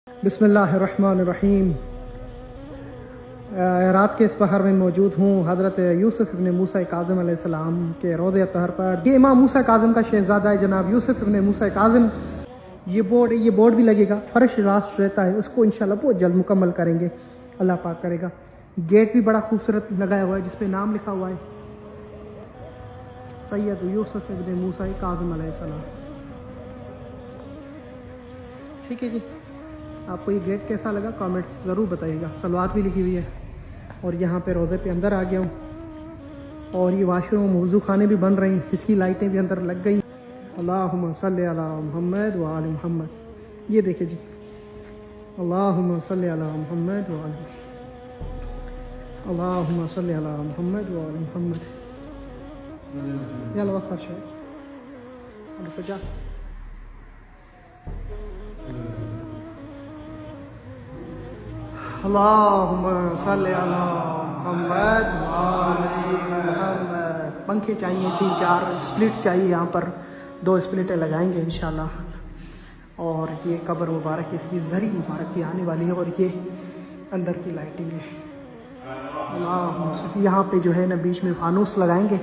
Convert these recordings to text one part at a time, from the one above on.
بسم اللہ الرحمن الرحیم۔ رات کے اس پہر میں موجود ہوں حضرت یوسف ابن موسیٰ کاظم علیہ السلام کے روضہ اطہر پر۔ یہ امام موسیٰ کاظم کا شہزادہ ہے جناب یوسف ابن موسیٰ کاظم۔ یہ بورڈ بھی لگے گا، فرش راست رہتا ہے، اس کو انشاءاللہ بہت جلد مکمل کریں گے، اللہ پاک کرے گا۔ گیٹ بھی بڑا خوبصورت لگایا ہوا ہے جس پہ نام لکھا ہوا ہے سید یوسف ابن موسیٰ کاظم علیہ السلام۔ ٹھیک ہے جی، آپ کو یہ گیٹ کیسا لگا کامنٹس ضرور بتائیے گا۔ صلوات بھی لکھی ہوئی ہے، اور یہاں پہ روضے پہ اندر آ گیا ہوں، اور یہ واش روم وضو خانے بھی بن رہے ہیں، اس کی لائٹیں بھی اندر لگ گئی۔ اللہم صلی علی محمد وآل محمد۔ یہ دیکھیں جی، اللہم صلی علی محمد وآل محمد، اللہم صلی علی محمد وآل محمد۔ یلا وقت شاید سجا۔ اللہم صلی علی محمد وآل محمد۔ پنکھے چاہیے 3-4، اسپلٹ چاہیے، یہاں پر 2 اسپلٹیں لگائیں گے انشاءاللہ۔ اور یہ قبر مبارک، اس کی زری مبارک بھی آنے والی ہے، اور یہ اندر کی لائٹنگ ہے۔ اللہم یہاں پہ جو ہے نا بیچ میں فانوس لگائیں گے،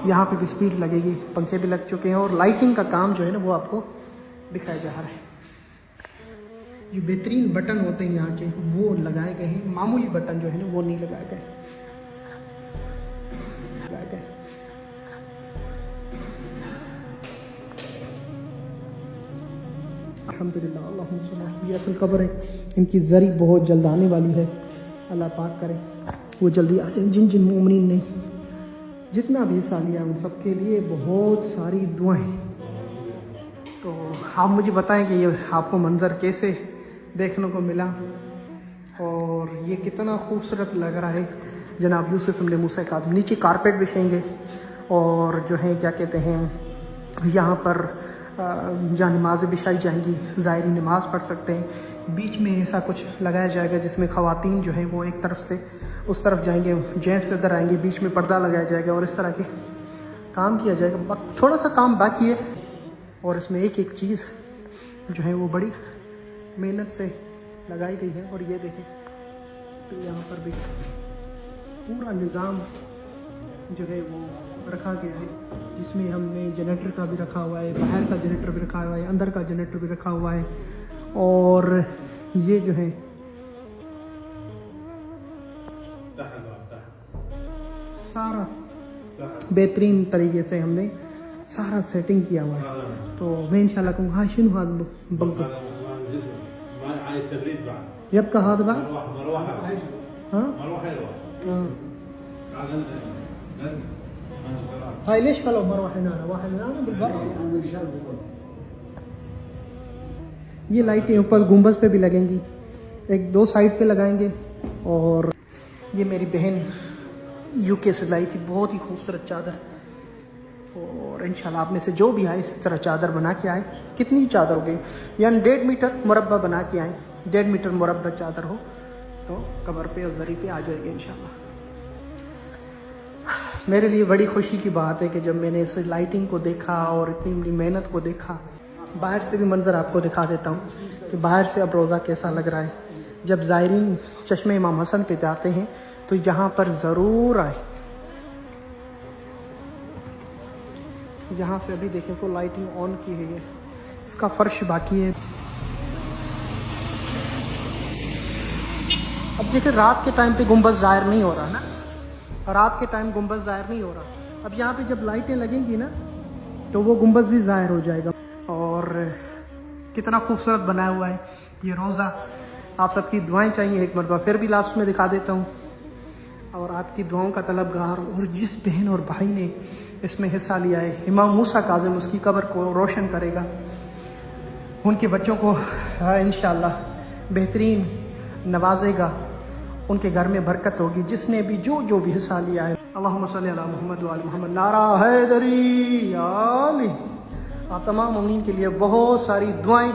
یہاں پہ بھی اسپیڈ لگے گی، پنکھے بھی لگ چکے ہیں، اور لائٹنگ کا کام جو ہے نا وہ آپ کو دکھایا جا رہا ہے۔ یہ بہترین بٹن ہوتے ہیں یہاں کے، وہ لگائے گئے ہیں، معمولی بٹن جو ہے نا وہ نہیں لگائے گئے۔ الحمدللہ، اللہم صلی اللہ۔ یہ اصل قبر ہے، ان کی زری بہت جلد آنے والی ہے، اللہ پاک کرے وہ جلدی آ جائیں۔ جن جن مومنین نے جتنا بھی حصہ لیا ان سب کے لیے بہت ساری دعائیں۔ تو آپ مجھے بتائیں کہ یہ آپ کو منظر کیسے دیکھنے کو ملا، اور یہ کتنا خوبصورت لگ رہا ہے جناب یوسف ابن موسیٰ کاظم۔ نیچے کارپیٹ بچھیں گے، اور جو ہے کیا کہتے ہیں یہاں پر جہاں نمازیں بچھائی جائیں گی، زائرین نماز پڑھ سکتے ہیں۔ بیچ میں ایسا کچھ لگایا جائے گا جس میں خواتین جو ہیں وہ ایک طرف سے اس طرف جائیں گے، جینٹس ادھر آئیں گے، بیچ میں پردہ لگایا جائے گا، اور اس طرح کے کام کیا جائے گا۔ تھوڑا سا کام باقی ہے، اور اس میں ایک ایک چیز جو ہے وہ بڑی محنت سے لگائی گئی ہے۔ اور یہ دیکھیں اس پہ یہاں پر بھی پورا نظام جو ہے وہ رکھا گیا ہے، جس میں ہم نے جنریٹر کا بھی رکھا ہوا ہے، باہر کا جنریٹر بھی رکھا ہوا ہے، اندر کا جنریٹر بھی رکھا ہوا ہے، اور یہ جو ہے سارا بہترین طریقے سے ہم نے سارا سیٹنگ کیا ہوا ہے۔ تو میں انشاءاللہ کہوں گا شنو ہاد بلکہ يبقى هذا بعد ها هاي ليش خلوا مروحه هنا واحد هنا بالبر؟ یہ لائٹیں اوپر گنبد پہ بھی لگیں گی، 1-2 سائڈ پہ لگائیں گے۔ اور یہ میری بہن یو کے سے لائی تھی بہت ہی خوبصورت چادر، اور انشاءاللہ آپ میں سے جو بھی آئے اس طرح چادر بنا کے آئے۔ کتنی چادر ہو گئی؟ یعنی 1.5 میٹر مربع بنا کے آئیں، 1.5 میٹر مربع چادر ہو تو قبر پہ اور زری پہ آ جائے گی انشاءاللہ۔ میرے لیے بڑی خوشی کی بات ہے کہ جب میں نے اس لائٹنگ کو دیکھا اور اتنی محنت کو دیکھا۔ باہر سے بھی منظر آپ کو دکھا دیتا ہوں کہ باہر سے اب روضہ کیسا لگ رہا ہے۔ جب زائرین چشمہ امام حسن پہ جاتے ہیں تو یہاں پر ضرور آئیں۔ یہاں سے ابھی دیکھیں تو لائٹنگ آن کی ہوئی ہے، اس کا فرش باقی ہے۔ اب دیکھیں رات کے ٹائم پہ گنبد ظاہر نہیں ہو رہا نا، رات کے ٹائم گنبد ظاہر نہیں ہو رہا۔ اب یہاں پہ جب لائٹیں لگیں گی نا تو وہ گنبد بھی ظاہر ہو جائے گا۔ اور کتنا خوبصورت بنایا ہوا ہے یہ روضہ۔ آپ سب کی دعائیں چاہیے، ایک مرتبہ پھر بھی لاسٹ میں دکھا دیتا ہوں، اور آپ کی دعاؤں کا طلبگار، اور جس بہن اور بھائی نے اس میں حصہ لیا ہے امام موسیٰ کاظم اس کی قبر کو روشن کرے گا، ان کے بچوں کو انشاءاللہ بہترین نوازے گا، ان کے گھر میں برکت ہوگی، جس نے بھی جو بھی حصہ لیا ہے۔ اللہم صلی علی محمد وآل محمد، نعرہ حیدری علی۔ آپ تمام مومنین کے لیے بہت ساری دعائیں